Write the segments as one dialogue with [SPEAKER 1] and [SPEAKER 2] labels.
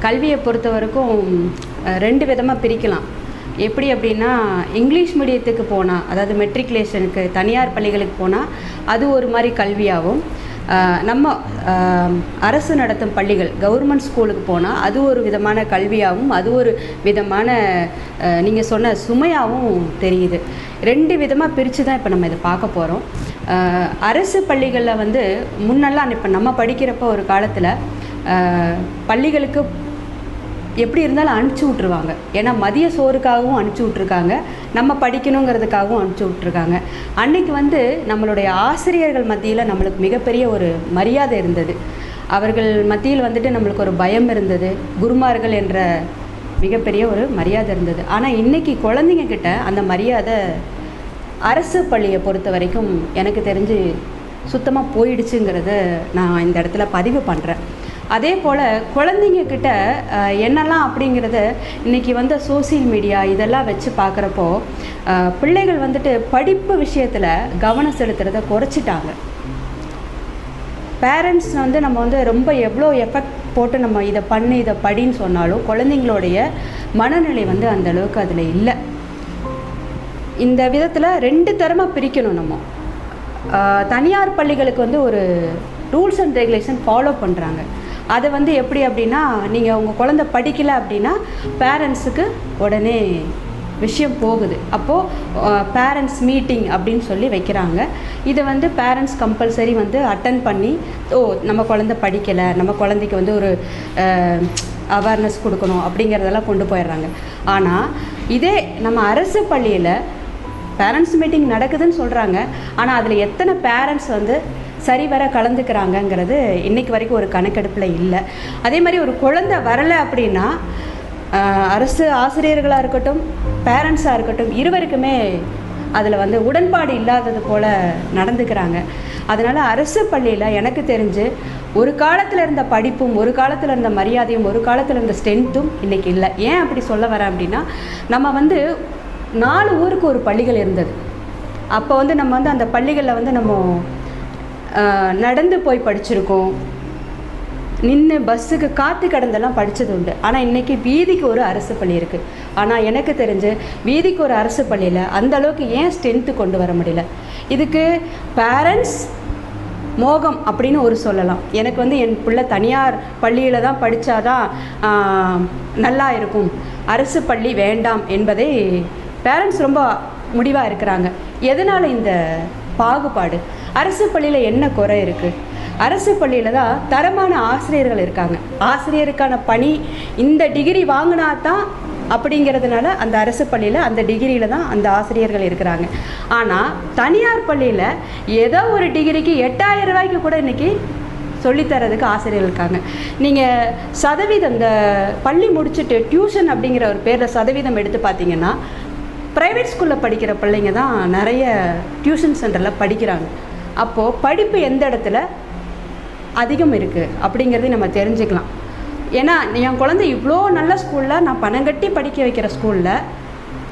[SPEAKER 1] கல்வியை பொறுத்த வரைக்கும் 2 விதமாக பிரிக்கலாம். எப்படி அப்படின்னா, இங்கிலீஷ் மீடியத்துக்கு போனால், அதாவது மெட்ரிகுலேஷனுக்கு தனியார் பள்ளிகளுக்கு போனால் அது ஒரு மாதிரி கல்வியாகவும், நம்ம அரசு நடத்தும் பள்ளிகள் கவர்மெண்ட் ஸ்கூலுக்கு போனால் அது ஒரு விதமான கல்வியாகவும், அது ஒரு விதமான நீங்கள் சொன்ன சுமையாகவும் தெரியுது. 2 விதமாக பிரித்து தான் இப்போ நம்ம இதை பார்க்க போகிறோம். அரசு பள்ளிகளில் வந்து முன்னெல்லாம் இப்போ நம்ம படிக்கிறப்போ ஒரு காலத்தில் பள்ளிகளுக்கு எப்படி இருந்தாலும் அனுப்பிச்சி விட்ருவாங்க. ஏன்னா மதிய சோறுக்காகவும் அனுப்பிச்சி விட்ருக்காங்க, நம்ம படிக்கணுங்கிறதுக்காகவும் அனுப்பிச்சி விட்ருக்காங்க. அன்றைக்கி வந்து நம்மளுடைய ஆசிரியர்கள் மத்தியில் நம்மளுக்கு மிகப்பெரிய ஒரு மரியாதை இருந்தது. அவர்கள் மத்தியில் வந்துட்டு நம்மளுக்கு ஒரு பயம் இருந்தது. குருமார்கள் என்ற மிகப்பெரிய ஒரு மரியாதை இருந்தது. ஆனால் இன்றைக்கி குழந்தைங்க கிட்ட அந்த மரியாதை அரசு பள்ளியை பொறுத்த வரைக்கும் எனக்கு தெரிஞ்சு சுத்தமாக போயிடுச்சுங்கிறத நான் இந்த இடத்துல பதிவு பண்ணுறேன். அதே போல் குழந்தைங்கக்கிட்ட என்னெல்லாம் அப்படிங்கிறத இன்றைக்கி வந்து சோசியல் மீடியா இதெல்லாம் வச்சு பார்க்குறப்போ பிள்ளைகள் வந்துட்டு படிப்பு விஷயத்தில் கவனம் செலுத்துறதை குறைச்சிட்டாங்க. பேரண்ட்ஸ் வந்து நம்ம வந்து ரொம்ப எவ்வளோ எஃபெக்ட் போட்டு நம்ம இதை பண்ணி இதை படின்னு சொன்னாலும் குழந்தைங்களுடைய மனநிலை வந்து அந்தளவுக்கு அதில் இல்லை. இந்த விதத்தில் 2 தரமாக பிரிக்கணும். நம்ம தனியார் பள்ளிகளுக்கு வந்து ஒரு ரூல்ஸ் அண்ட் ரெகுலேஷன் ஃபாலோ பண்ணுறாங்க. அதை வந்து எப்படி அப்படின்னா, நீங்கள் உங்கள் குழந்தை படிக்கலை அப்படின்னா பேரண்ட்ஸுக்கு உடனே விஷயம் போகுது. அப்போது பேரண்ட்ஸ் மீட்டிங் அப்படின்னு சொல்லி வைக்கிறாங்க. இதை வந்து பேரண்ட்ஸ் கம்பல்சரி வந்து அட்டன் பண்ணி, நம்ம குழந்தை படிக்கலை, நம்ம குழந்தைக்கு வந்து ஒரு அவேர்னஸ் கொடுக்கணும் அப்படிங்கிறதெல்லாம் கொண்டு போயிடுறாங்க. ஆனால் இதே நம்ம அரசு பள்ளியில் பேரண்ட்ஸ் மீட்டிங் நடக்குதுன்னு சொல்கிறாங்க. ஆனால் அதில் எத்தனை பேரண்ட்ஸ் வந்து சரிவர கலந்துக்கிறாங்கங்கிறது இன்றைக்கு வரைக்கும் ஒரு கணக்கெடுப்பில் இல்லை. அதே மாதிரி ஒரு குழந்தை வரலை அப்படின்னா அரசு ஆசிரியர்களாக இருக்கட்டும், பேரண்ட்ஸாக இருக்கட்டும், இருவருக்குமே அதில் வந்து உடன்பாடு இல்லாதது போல் நடந்துக்கிறாங்க. அதனால் அரசு பள்ளியில் எனக்கு தெரிஞ்சு ஒரு காலத்தில் இருந்த படிப்பும், ஒரு காலத்தில் இருந்த மரியாதையும், ஒரு காலத்தில் இருந்த ஸ்ட்ரென்த்தும் இன்றைக்கி இல்லை. ஏன் அப்படி சொல்ல வரேன் அப்படின்னா, நம்ம வந்து 4 ஊருக்கு ஒரு பள்ளிகள் இருந்தது. அப்போ வந்து நம்ம வந்து அந்த பள்ளிகளில் வந்து நம்ம நடந்து போய் படிச்சிருக்கோம், நின்று பஸ்ஸுக்கு காற்று கடந்தெல்லாம் படித்தது உண்டு. ஆனால் இன்றைக்கி வீதிக்கு ஒரு அரசு பள்ளி இருக்குது. ஆனால் எனக்கு தெரிஞ்சு வீதிக்கு ஒரு அரசு பள்ளியில் அந்த அளவுக்கு ஏன் ஸ்ட்ரென்த்து கொண்டு வர முடியல? இதுக்கு பேரண்ட்ஸ் மோகம் அப்படின்னு ஒரு சொல்லலாம். எனக்கு வந்து என் பிள்ளை தனியார் பள்ளியில் தான் படித்தாதான் நல்லா இருக்கும், அரசு பள்ளி வேண்டாம் என்பதை பேரண்ட்ஸ் ரொம்ப முடிவாக இருக்கிறாங்க. எதனால் இந்த பாகுபாடு? அரசு பள்ளியில் என்ன குறை இருக்குது? அரசு பள்ளியில் தான் தரமான ஆசிரியர்கள் இருக்காங்க. ஆசிரியருக்கான பணி இந்த டிகிரி வாங்கினா தான் அப்படிங்கிறதுனால அந்த அரசு பள்ளியில் அந்த டிகிரியில் தான் அந்த ஆசிரியர்கள் இருக்கிறாங்க. ஆனால் தனியார் பள்ளியில் ஏதோ ஒரு டிகிரிக்கு 8000 ரூபாய்க்கு கூட இன்றைக்கி சொல்லித்தரதுக்கு ஆசிரியர்கள் இருக்காங்க. நீங்கள் சதவீதம், இந்த பள்ளி முடிச்சுட்டு டியூஷன் அப்படிங்கிற ஒரு பேரில் சதவீதம் எடுத்து பார்த்தீங்கன்னா, ப்ரைவேட் ஸ்கூலில் படிக்கிற பிள்ளைங்க தான் நிறைய டியூஷன் சென்டரில் படிக்கிறாங்க. அப்போது படிப்பு எந்த இடத்துல அதிகம் இருக்குது அப்படிங்கிறதையும் நம்ம தெரிஞ்சுக்கலாம். ஏன்னா என் குழந்தை இவ்வளோ நல்ல ஸ்கூலில், நான் பணம் கட்டி படிக்க வைக்கிற ஸ்கூலில்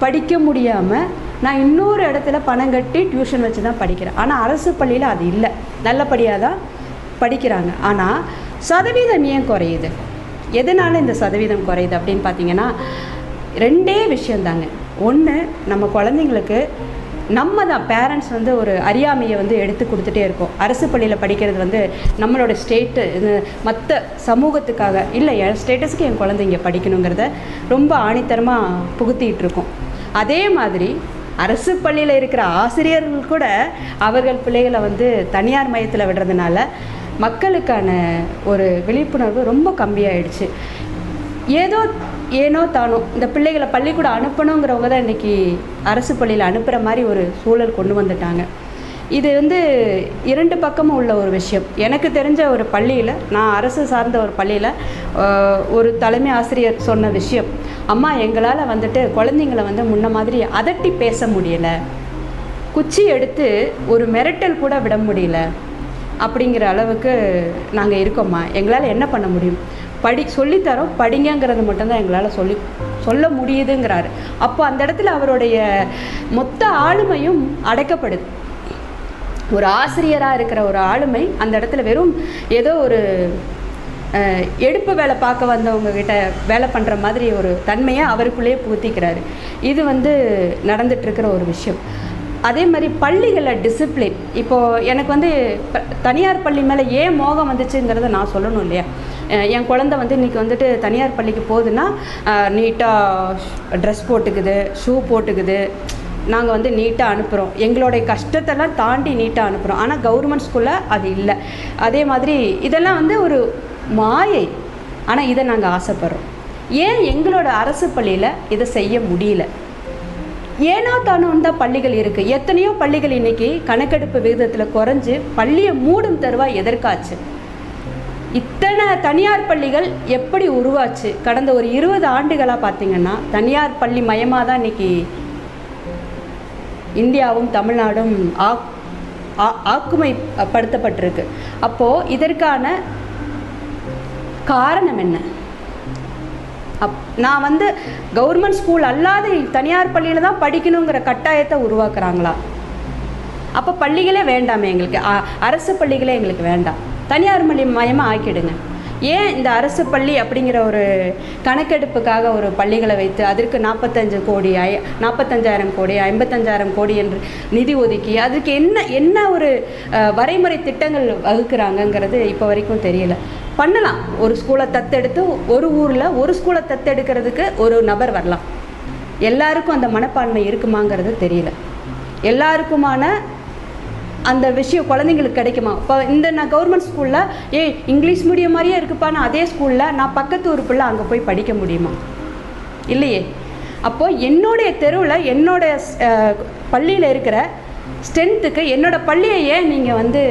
[SPEAKER 1] படிக்க முடியாமல் நான் இன்னொரு இடத்துல பணம் கட்டி டியூஷன் வச்சு தான் படிக்கிறேன். ஆனால் அரசு பள்ளியில் அது இல்லை, நல்லபடியாக தான் படிக்கிறாங்க. ஆனால் சதவீதம் ஏன் குறையுது? எதனால் இந்த சதவீதம் குறையுது அப்படின்னு பார்த்தீங்கன்னா, 2 விஷயந்தாங்க. ஒன்று, நம்ம குழந்தைங்களுக்கு நம்ம தான் பேரண்ட்ஸ் வந்து ஒரு அறியாமையை வந்து எடுத்து கொடுத்துட்டே இருக்கோம். அரசு பள்ளியில் படிக்கிறது வந்து நம்மளோட ஸ்டேட்டு, மற்ற சமூகத்துக்காக இல்லை, என் ஸ்டேட்டஸுக்கு என் குழந்தை இங்கே படிக்கணுங்கிறத ரொம்ப ஆணித்தரமாக புகுத்திகிட்டு இருக்கோம். அதே மாதிரி அரசு பள்ளியில் இருக்கிற ஆசிரியர்கள் கூட அவர்கள் பிள்ளைகளை வந்து தனியார் மையத்தில் விடுறதுனால மக்களுக்கான ஒரு விழிப்புணர்வு ரொம்ப கம்மியாயிடுச்சு. ஏனோ தானோ இந்த பிள்ளைகளை பள்ளிக்கூடம் அனுப்பணுங்கிறவங்க தான் இன்றைக்கி அரசு பள்ளியில் அனுப்புகிற மாதிரி ஒரு சூழல் கொண்டு வந்துட்டாங்க. இது வந்து 2 பக்கமும் உள்ள ஒரு விஷயம். எனக்கு தெரிஞ்ச ஒரு பள்ளியில், நான் அரசு சார்ந்த ஒரு பள்ளியில் ஒரு தலைமை ஆசிரியர் சொன்ன விஷயம், அம்மா எங்களால் வந்துட்டு குழந்தைங்களை வந்து முன்ன மாதிரி அதட்டி பேச முடியலை, குச்சி எடுத்து ஒரு மிரட்டல் கூட விட முடியல அப்படிங்கிற அளவுக்கு நாங்கள் இருக்கோம்மா, எங்களால் என்ன பண்ண முடியும், சொல்லித்தரோம், படிங்கிறது மட்டும்தான் எங்களால் சொல்ல முடியுதுங்கிறாரு. அப்போ அந்த இடத்துல அவருடைய மொத்த ஆளுமையும் அடைக்கப்படுது. ஒரு ஆசிரியராக இருக்கிற ஒரு ஆளுமை அந்த இடத்துல வெறும் ஏதோ ஒரு எடுப்பு வேலை பார்க்க வந்தவங்க கிட்ட வேலை பண்ணுற மாதிரி ஒரு தன்மையை அவருக்குள்ளேயே புகுத்திக்கிறாரு. இது வந்து நடந்துகிட்ருக்கிற ஒரு விஷயம். அதே மாதிரி பள்ளிகளில் டிசிப்ளின், இப்போது எனக்கு வந்து தனியார் பள்ளி மேலே ஏன் மோகம் வந்துச்சுங்கிறத நான் சொல்லணும் இல்லையா. என் குழந்தை வந்து இன்றைக்கி வந்துட்டு தனியார் பள்ளிக்கு போகுதுன்னா நீட்டாக ட்ரெஸ் போட்டுக்குது, ஷூ போட்டுக்குது, நாங்கள் வந்து நீட்டாக அனுப்புகிறோம், எங்களுடைய கஷ்டத்தெல்லாம் தாண்டி நீட்டாக அனுப்புகிறோம். ஆனால் கவர்மெண்ட் ஸ்கூலில் அது இல்லை. அதே மாதிரி இதெல்லாம் வந்து ஒரு மாயை. ஆனால் இதை நாங்கள் ஆசைப்படுறோம். ஏன் எங்களோட அரசு பள்ளியில் இதை செய்ய முடியல? ஏனோ தானோன்னு தான் பள்ளிகள் இருக்குது. எத்தனையோ பள்ளிகள் இன்றைக்கி கணக்கெடுப்பு விகிதத்தில் குறைஞ்சி பள்ளியை மூடும் தருவா எதற்காச்சு? இத்தனை தனியார் பள்ளிகள் எப்படி உருவாச்சு? கடந்த ஒரு 20 ஆண்டுகளாக பார்த்திங்கன்னா தனியார் பள்ளி மயமாக தான் இன்றைக்கி இந்தியாவும் தமிழ்நாடும் ஆக்குமைப்படுத்தப்பட்டிருக்கு. அப்போது இதற்கான காரணம் என்ன? நான் வந்து கவர்மெண்ட் ஸ்கூல் அல்லாத தனியார் பள்ளியில் தான் படிக்கணுங்கிற கட்டாயத்தை உருவாக்குறாங்களா? அப்போ பள்ளிகளே வேண்டாமே எங்களுக்கு, அரசு பள்ளிகளே எங்களுக்கு வேண்டாம், தனியார் பள்ளி மயமாக ஆக்கிடுங்க. ஏன் இந்த அரசு பள்ளி அப்படிங்கிற ஒரு கணக்கெடுப்புக்காக ஒரு பள்ளிகளை வைத்து அதற்கு 45 கோடி 45,000 கோடி 55,000 கோடி என்று நிதி ஒதுக்கி அதுக்கு என்ன ஒரு வரைமுறை திட்டங்கள் வகுக்கிறாங்கங்கிறது இப்போ வரைக்கும் தெரியல. பண்ணலாம், ஒரு ஸ்கூலை தத்தெடுத்து ஒரு ஊரில் ஒரு ஸ்கூலை தத்தெடுக்கிறதுக்கு ஒரு நபர் வரலாம். எல்லாருக்கும் அந்த மனப்பான்மை இருக்குமாங்கிறது தெரியல. எல்லாருக்குமான அந்த விஷயம் குழந்தைங்களுக்கு கிடைக்குமா? இப்போ நான் கவர்மெண்ட் ஸ்கூலில் இங்கிலீஷ் மீடியம் மாதிரியே இருக்குப்பான்னு அதே ஸ்கூலில் நான் பக்கத்து ஊர் பிள்ளை அங்கே போய் படிக்க முடியுமா? இல்லையே. அப்போது என்னுடைய தெருவில் என்னோடய பள்ளியில் இருக்கிற ஸ்ட்ரென்த்துக்கு என்னோடய பள்ளியை ஏன் நீங்கள் வந்து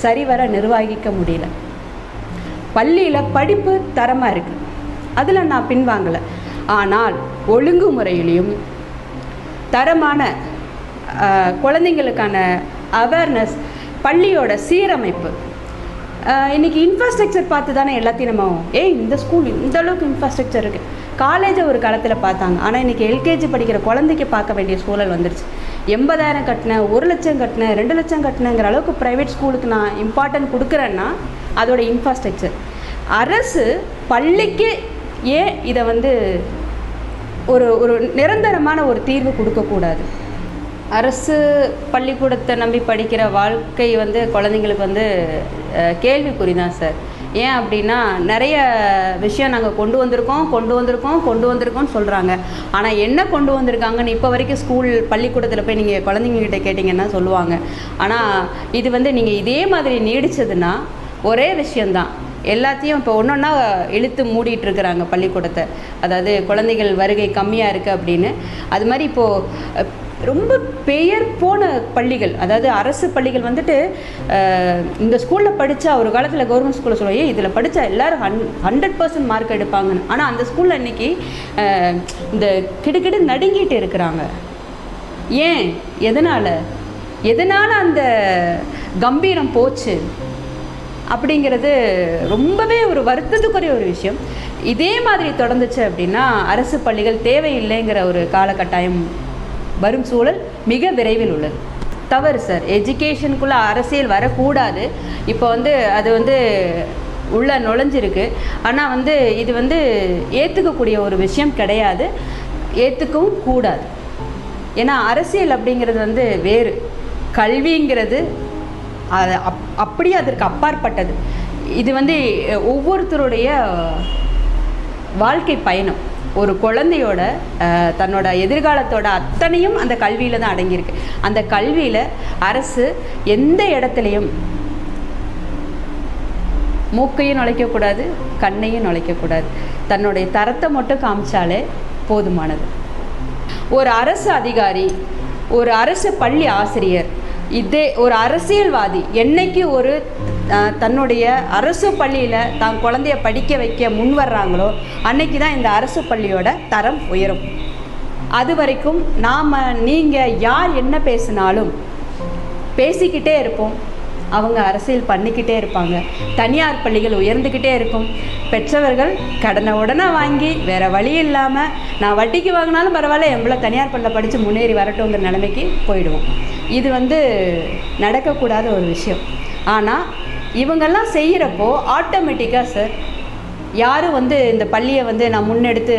[SPEAKER 1] சரிவர நிர்வகிக்க முடியல? பள்ளியில் படிப்பு தரமாக இருக்குது, அதில் நான் பின்வாங்கலை. ஆனால் ஒழுங்குமுறையிலையும் தரமான குழந்தைங்களுக்கான அவேர்னஸ், பள்ளியோட சீரமைப்பு, இன்றைக்கி இன்ஃப்ராஸ்ட்ரக்சர் பார்த்து தானே எல்லாத்தையும் நம்ம இந்த ஸ்கூல் இந்த அளவுக்கு இன்ஃப்ராஸ்ட்ரக்சர் இருக்குது. காலேஜை ஒரு காலத்தில் பார்த்தாங்க, ஆனால் இன்றைக்கி எல்கேஜி படிக்கிற குழந்தைக்கு பார்க்க வேண்டிய சூழல் வந்துடுச்சு. 80,000 கட்டினேன், 1 லட்சம் கட்டினேன், 2 லட்சம் கட்டினேங்கிற அளவுக்கு ப்ரைவேட் ஸ்கூலுக்கு நான் இம்பார்ட்டன்ட் கொடுக்குறேன்னா அதோட இன்ஃப்ராஸ்ட்ரக்சர். அரசு பள்ளிக்கு ஏன் இதை வந்து ஒரு நிரந்தரமான ஒரு தீர்வு கொடுக்கக்கூடாது? அரசு பள்ளிக்கூடத்தை நம்பி படிக்கிற வாழ்க்கை வந்து குழந்தைங்களுக்கு வந்து கேள்விக்குறி தான் சார். ஏன் அப்படின்னா நிறைய விஷயம் நாங்கள் கொண்டு வந்திருக்கோம்னு சொல்கிறாங்க. ஆனால் என்ன கொண்டு வந்திருக்காங்கன்னு இப்போ வரைக்கும் ஸ்கூல் பள்ளிக்கூடத்தில் போய் நீங்கள் குழந்தைங்கக்கிட்ட கேட்டிங்கன்னா சொல்லுவாங்க. ஆனால் இது வந்து நீங்கள் இதே மாதிரி நீடிச்சதுன்னா ஒரே விஷயந்தான், எல்லாத்தையும் இப்போ ஒன்று ஒன்றா இழுத்து மூடிட்டுருக்குறாங்க பள்ளிக்கூடத்தை. அதாவது குழந்தைகள் வருகை கம்மியாக இருக்குது அப்படின்னு. அது மாதிரி இப்போது ரொம்ப பெயர் போன பள்ளிகள், அதாவது அரசு பள்ளிகள் வந்துட்டு இந்த ஸ்கூலில் படித்தா ஒரு காலத்தில் கவர்மெண்ட் ஸ்கூலில் சொல்லுவோம் இதில் படித்தா எல்லோரும் 100% மார்க் எடுப்பாங்கன்னு. ஆனால் அந்த ஸ்கூலில் இன்றைக்கி இந்த கிடுக்கிடு நடுங்கிட்டு இருக்கிறாங்க. ஏன்? எதனால் அந்த கம்பீரம் போச்சு அப்படிங்கிறது ரொம்பவே ஒரு வருத்தத்துக்குரிய ஒரு விஷயம். இதே மாதிரி தொடர்ந்துச்சு அப்படின்னா அரசு பள்ளிகள் தேவையில்லைங்கிற ஒரு காலகட்டாயம் வரும் சூழல் மிக விரைவில் உள்ளது. தவறு சார், எஜுகேஷனுக்குள்ளே அரசியல் வரக்கூடாது. இப்போ வந்து அது வந்து உள்ளே நுழைஞ்சிருக்கு. ஆனால் வந்து இது வந்து ஏற்றுக்கக்கூடிய ஒரு விஷயம் கிடையாது, ஏற்றுக்கவும் கூடாது. ஏன்னா அரசியல் அப்படிங்கிறது வந்து வேறு, கல்விங்கிறது அது அப்படியே அதற்கு அப்பாற்பட்டது. இது வந்து ஒவ்வொருத்தருடைய வாழ்க்கை பயணம். ஒரு குழந்தையோட தன்னோட எதிர்காலத்தோட அத்தனையும் அந்த கல்வியில் தான் அடங்கியிருக்கு. அந்த கல்வியில் அரசு எந்த இடத்துலையும் மூக்கையும் நுழைக்கக்கூடாது, கண்ணையும் நுழைக்கக்கூடாது. தன்னுடைய தரத்தை மட்டும் காமிச்சாலே போதுமானது. ஒரு அரசு அதிகாரி, ஒரு அரசு பள்ளி ஆசிரியர், இதே ஒரு அரசியல்வாதி என்னைக்கு ஒரு தன்னுடைய அரசு பள்ளியில் தான் குழந்தைய படிக்க வைக்க முன் வர்றாங்களோ அன்னைக்கு தான் இந்த அரசு பள்ளியோட தரம் உயரும். அது வரைக்கும் நீங்கள் யார் என்ன பேசினாலும் பேசிக்கிட்டே இருப்போம், அவங்க அரசியல் பண்ணிக்கிட்டே இருப்பாங்க. தனியார் பள்ளிகள் உயர்ந்துக்கிட்டே இருக்கும். பெற்றவர்கள் கடனை உடனே வாங்கி வேறு வழி இல்லாமல் நான் வட்டிக்கு வாங்கினாலும் பரவாயில்ல என் பிள்ளை தனியார் பள்ளியில் படித்து முன்னேறி வரட்டுங்கிற நிலைமைக்கு போயிடுவோம். இது வந்து நடக்கக்கூடாத ஒரு விஷயம். ஆனால் இவங்கெல்லாம் செய்கிறப்போ ஆட்டோமேட்டிக்காக சார் யாரும் வந்து இந்த பள்ளியை வந்து நான் முன்னெடுத்து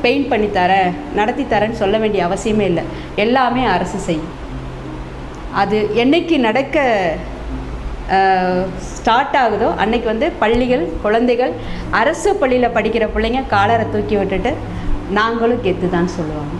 [SPEAKER 1] பெயிண்ட் பண்ணி தரேன், நடத்தி தரேன்னு சொல்ல வேண்டிய அவசியமே இல்லை. எல்லாமே அரசு செய்யும். அது என்னைக்கு நடக்க ஸ்டார்ட் ஆகுதோ அன்னைக்கு வந்து பள்ளிகள், குழந்தைகள், அரசு பள்ளியில் படிக்கிற பிள்ளைங்க காலரை தூக்கி விட்டுட்டு நாங்களும் கெத்து தான் சொல்லுவாங்க.